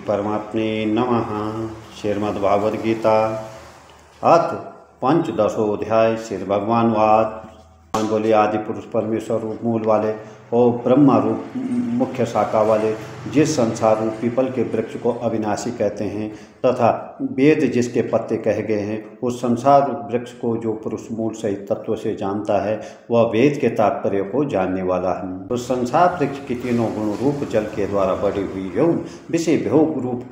परमात्मे नमः। श्रीमद्भागवत गीता अथ पंचदशोध्याय। श्री भगवान वाद बोले, आदि पुरुष परमेश्वर रूप मूल वाले और ब्रह्मा रूप मुख्य शाखा वाले जिस संसार रूप पीपल के वृक्ष को अविनाशी कहते हैं तथा वेद जिसके पत्ते कहे गए हैं, उस संसार रूप वृक्ष को जो पुरुष मूल सहित तत्व से जानता है वह वेद के तात्पर्य को जानने वाला है। उस संसार वृक्ष की तीनों गुण रूप जल के द्वारा बढ़ी हुई यौन विषय भोग रूप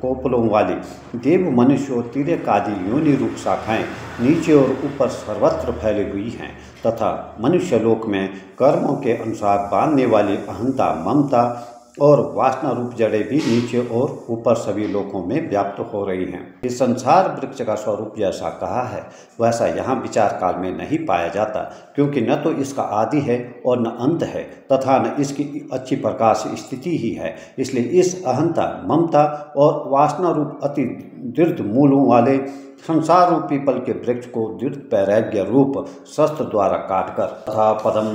कोपलों वाली देव मनुष्य और तिर्यक आदि योनि रूप शाखाएं नीचे और ऊपर सर्वत्र फैली हुई हैं तथा मनुष्य लोक में कर्मों के अनुसार बांधने वाली अहंता, ममता और वासना रूप जड़ें भी नीचे और ऊपर सभी लोकों में व्याप्त हो रही हैं। इस संसार वृक्ष का स्वरूप जैसा कहा है वैसा यहाँ विचार काल में नहीं पाया जाता, क्योंकि न तो इसका आदि है और न अंत है तथा न इसकी अच्छी प्रकार से स्थिति ही है। इसलिए इस अहंता, ममता और वासना रूप अति दृढ़ मूलों वाले संसार रूप पीपल के वृक्ष को दृढ़ वैराग्य रूप शस्त्र द्वारा काटकर तथा पदम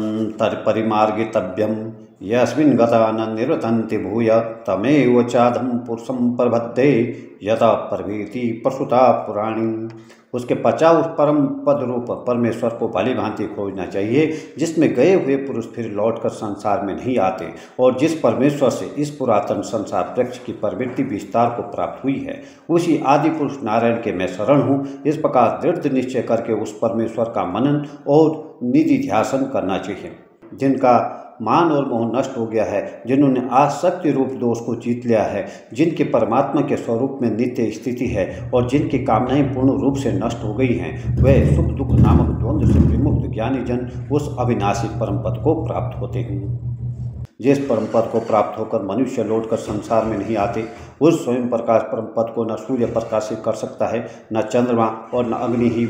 परिमार्गितव्यम यस्मिन् गता न निवर्तन्ति भूय तमेव चाधम पुरुषं प्रबद्धे यथा प्रभृति प्रसूता पुराणी। उसके पचा उस परम पद रूप परमेश्वर को भली भांति खोजना चाहिए, जिसमें गए हुए पुरुष फिर लौटकर संसार में नहीं आते और जिस परमेश्वर से इस पुरातन संसार वृक्ष की प्रवृत्ति विस्तार को प्राप्त हुई है, उसी आदि पुरुष नारायण के मैं शरण हूँ। इस प्रकार दृढ़ निश्चय करके उस परमेश्वर का मनन और निधि ध्यासन करना चाहिए। जिनका मान और मोह नष्ट हो गया है, जिन्होंने आसक्ति रूप दोष को जीत लिया है, जिनके परमात्मा के स्वरूप में नित्य स्थिति है और जिनकी कामनाएं पूर्ण रूप से नष्ट हो गई हैं, वे सुख दुख नामक द्वंद्व से विमुक्त ज्ञानी जन उस अविनाशी परम पद को प्राप्त होते हैं। जिस परम पद को प्राप्त होकर मनुष्य लौटकर संसार में नहीं आते, उस स्वयं प्रकाश परम पद को न सूर्य प्रकाशित कर सकता है, न चंद्रमा और न अग्नि ही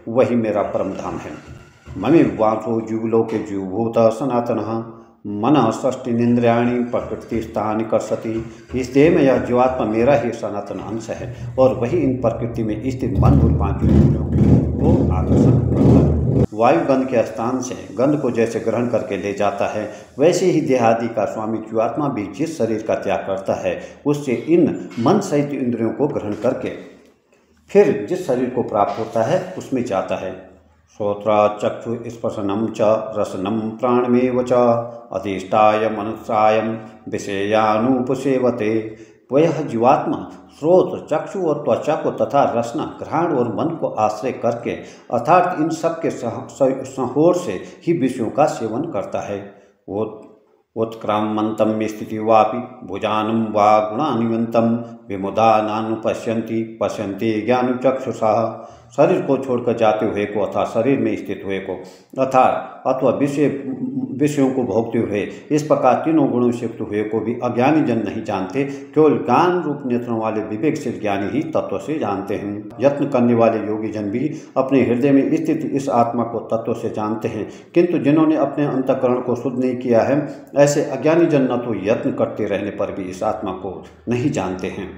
वही मेरा परम धाम है। ममे वासो जीवलोके जीवभूत सनातनः मनः षष्टिनिंद्रियाणि प्रकृति स्थान कर्षति। इस देह में यह जीवात्मा मेरा ही सनातन अंश है और वही इन प्रकृति में स्थित मन और पांच इंद्रियों को आकर्षण करता है। वायु गंध के स्थान से गंध को जैसे ग्रहण करके ले जाता है, वैसे ही देहादि का स्वामी जीवात्मा भी जिस शरीर का त्याग करता है, उससे इन मन सहित इंद्रियों को ग्रहण करके फिर जिस शरीर को प्राप्त होता है उसमें जाता है। श्रोत्रा चक्षु स्पर्शनम च रसनम प्राणमेव च अधिष्ठाय मनुष्यायम विषयानुपसेवते। वह जीवात्मा श्रोत्र, चक्षु और त्वचा को तथा रसना, घ्राण और मन को आश्रय करके अर्थात इन सब के संहोर से ही विषयों का सेवन करता है। उत्क्रामंतम स्थिति वापि भुजानं वा गुणान्वितं विमुदानानुपश्यन्ति पश्यन्ति ज्ञानचक्षुषा। शरीर को छोड़कर जाते हुए को अर्थात शरीर में स्थित हुए को अथवा विषयों को भोगते हुए, इस प्रकार तीनों गुणों से युक्त हुए को भी अज्ञानी जन नहीं जानते। केवल ज्ञान रूप नेत्रों वाले विवेकशील ज्ञानी ही तत्व से जानते हैं। यत्न करने वाले योगी जन भी अपने हृदय में स्थित इस आत्मा को तत्व से जानते हैं, किंतु जिन्होंने अपने अंतःकरण को शुद्ध नहीं किया है, ऐसे अज्ञानी जन न तो यत्न करते रहने पर भी इस आत्मा को नहीं जानते हैं।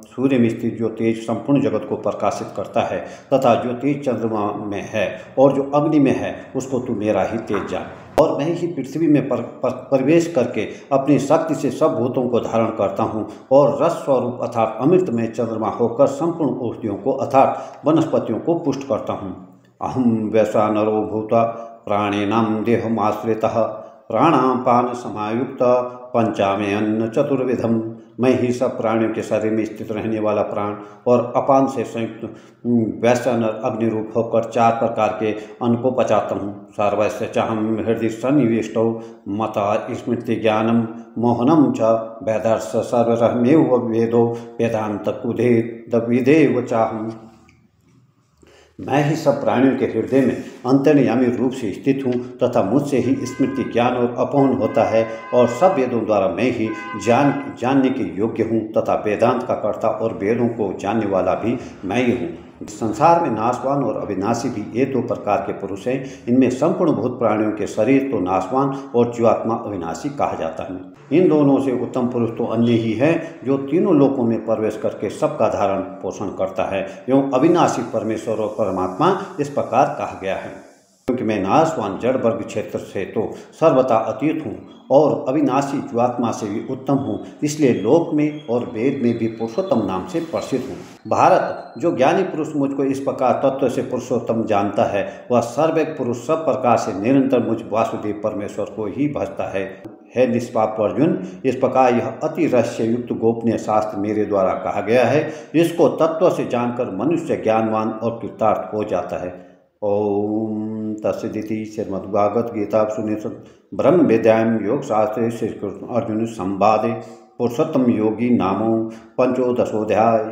सूर्य में स्थित जो तेज संपूर्ण जगत को प्रकाशित करता है तथा जो तेज चंद्रमा में है और जो अग्नि में है, उसको तू मेरा ही तेज जान। और मैं ही पृथ्वी में प्रवेश करके अपनी शक्ति से सब भूतों को धारण करता हूँ और रस स्वरूप अर्थात अमृत में चंद्रमा होकर संपूर्ण औषधियों को अर्थात वनस्पतियों को पुष्ट करता हूँ। अहम वैसा नरो भूता प्राणिनाम देहमाश्रितः प्राणापान समायुक्त पंचामे अन्न चतुर्विधम। मैं ही सब प्राणियों के शरीर में स्थित रहने वाला प्राण और अपान से संयुक्त वैश्वानर अग्नि रूप होकर चार प्रकार के अन्न को पचाता हूँ। सर्वस्य चाहम हृदय सन्निविष्टौ मता स्मृति ज्ञानम मोहनम च वेदर्श सर्वरहमेव वेदो वेदांत कुधे विदेव चाहम। मैं ही सब प्राणियों के हृदय में अंतर्यामी रूप से स्थित हूँ तथा मुझसे ही स्मृति ज्ञान और अपौन होता है और सब वेदों द्वारा मैं ही जानने के योग्य हूँ तथा वेदांत का कर्ता और वेदों को जानने वाला भी मैं ही हूँ। संसार में नाशवान और अविनाशी भी ये दो प्रकार के पुरुष हैं। इनमें संपूर्ण भूत प्राणियों के शरीर तो नाशवान और जीवात्मा अविनाशी कहा जाता है। इन दोनों से उत्तम पुरुष तो अन्य ही है, जो तीनों लोकों में प्रवेश करके सबका धारण पोषण करता है। एवं अविनाशी परमेश्वर और परमात्मा इस प्रकार कहा गया है। क्योंकि मैं नाशवान जड़ वर्ग क्षेत्र से तो सर्वथा अतीत हूँ और अविनाशी जीवात्मा से भी उत्तम हूँ, इसलिए लोक में और वेद में भी पुरुषोत्तम नाम से प्रसिद्ध हूँ। भारत, जो ज्ञानी पुरुष मुझको इस प्रकार तत्व से पुरुषोत्तम जानता है, वह सर्वेक पुरुष सब प्रकार से निरंतर मुझ वासुदेव परमेश्वर को ही भजता है निष्पाप अर्जुन, इस प्रकार यह अति रहस्य युक्त गोपनीय शास्त्र मेरे द्वारा कहा गया है। इसको तत्व से जानकर मनुष्य ज्ञानवान और कृतार्थ हो जाता है। ओम तत्सदिति। श्रीमद्भागवत गीता ब्रह्म विद्यायां योग शास्त्रे श्री कृष्ण अर्जुन संवादे पुरुषोत्तम योगी नामो पंचोदशोऽध्याय।